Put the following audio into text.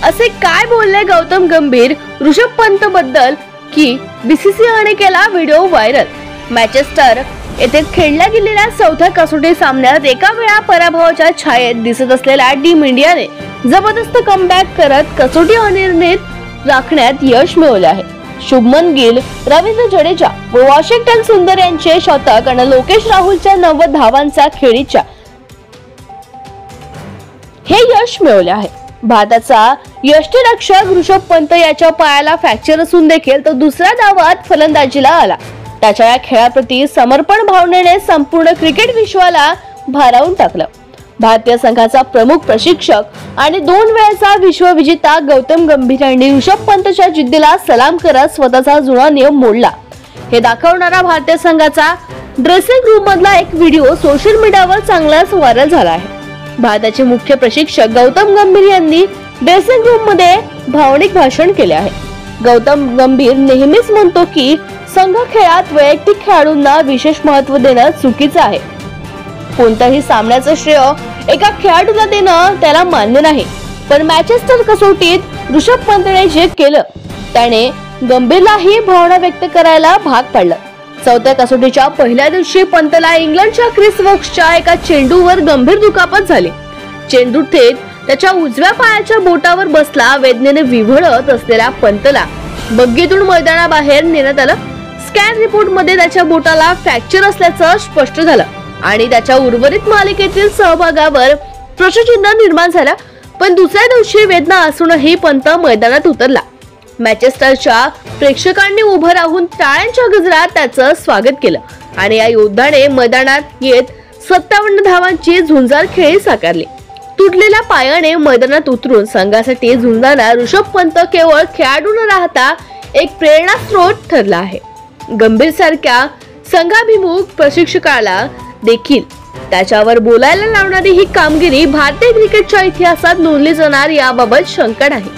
असे काय बोलले गौतम गंभीर ऋषभ पंत बद्दल की बीसीसीआयने केला व्हिडिओ व्हायरल। मँचेस्टर येथे खेळल्या गेलेल्या चौथ्या कसोटी सामन्यात एका वेळा पराभवाच्या छायेत दिसत असलेल्या टीम इंडियाने जबरदस्त कमबॅक करत कसोटी अनिर्णित राखण्यात यश मिळवले आहे। शुभमन गिल, रवींद्र जडेजा व वॉशिंग्टन सुंदर यांचे शतक आणि लोकेश राहुलच्या 90 धावांचा खेळीच्या हे यश मिळवले आहे। भारताचा यष्टिरक्षक ऋषभ पंत याच्या पायाला फ्रॅक्चर असून देखील तो दुसऱ्या डावात फलंदाजीला आला। त्याच्या या खेळाप्रती समर्पण भावनेने संपूर्ण क्रिकेट विश्वाला भारावून टाकलं। भारतीय संघाचा प्रमुख प्रशिक्षक आणि 2 वेळेचा विश्वविजेता गौतम गंभीर यांनी ऋषभ पंतच्या जिद्दीला सलाम करत स्वतःचा जुना नियम मोडला। हे दाखवणारा भारतीय संघाचा ड्रेसिंग रूम मधला एक व्हिडिओ सोशल मीडियावर चांगलाच व्हायरल झाला आहे। भारताचे मुख्य प्रशिक्षक गौतम गंभीर यांनी ड्रेसिंग रूम मध्ये भावनिक भाषण केले आहे। गौतम गंभीर नेहमीच म्हणतो की संघ खेळात वैयक्तिक खेळाडूंना विशेष महत्त्व देणं चुकीचं आहे। कोणत्याही सामन्याचं श्रेय एका खेळाडूला देणं त्याला मान्य नाही, पण मँचेस्टर कसोटीत ऋषभ पंतने जे केलं त्याने गंभीरलाही भावना व्यक्त करायला भाग पाडलं। चौथ्या कसोटीच्या पहिल्या दिवशी पंतला इंग्लंडच्या क्रिस वोक्सच्या एका चेंडूवर गंभीर दुखापत झाली। चेंडू थेट त्याच्या उजव्या पायाच्या बोटावर बसला। वेदनेने विव्हळत असलेल्या पंतला बग्गीतून मैदानाबाहेर नेण्यात आलं। स्कॅन रिपोर्ट मध्ये त्याच्या बोटाला फ्रॅक्चर असल्याचं स्पष्ट झालं आणि त्याच्या उर्वरित मालिकेतील सहभागावर प्रश्नचिन्ह निर्माण झालं। पण दुसऱ्या दिवशी वेदना असूनही पंत मैदानात उतरला। मँचेस्टरच्या प्रेक्षकांनी उभं राहून टाळ्यांच्या गजरात त्याचं स्वागत केलं आणि या योद्ध्याने मैदानात येत 57 धावांची झुंजार खेळी साकारली। तुटलेल्या पायाने मैदानात उतरून संघासाठी झुंजणारा ऋषभ पंत केवळ खेळाडू न राहता एक प्रेरणास्रोत ठरला आहे। गंभीर सारख्या संघाभिमुख प्रशिक्षकाला देखील त्याच्यावर बोलायला लावणारी ही कामगिरी भारतीय क्रिकेटच्या इतिहासात नोंदली जाणार याबाबत शंका नाही।